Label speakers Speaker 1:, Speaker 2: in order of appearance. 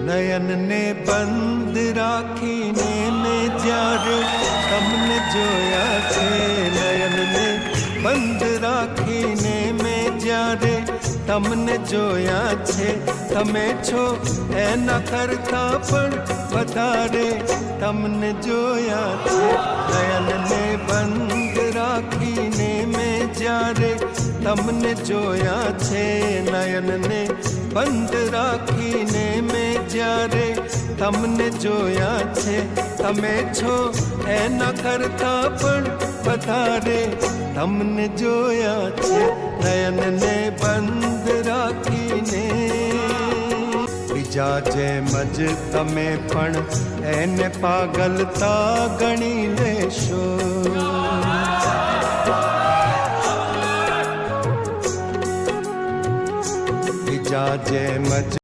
Speaker 1: નયન ને બંધ રાખીને મેં જ્યારે તમને જોયા છે, નયન ને બંધ રાખીને મેં જ્યારે તમને જોયા છે, તમે છો એના કરતા પણ વધારે તમને જોયા છે. નયન ને બંધ રાખીને મેં જ્યારે તમને જોયા છે, નયન ને બંધ રાખીને મેં જ્યારે તમને જોયા છે, તમે છો એના કરતા પણ વધારે તમને જોયા છે. નયન ને બંધ રાખીને બીજા જેમ જ તમે પણ એને પાગલતા ગણી લેશો. બીજા જેમ જ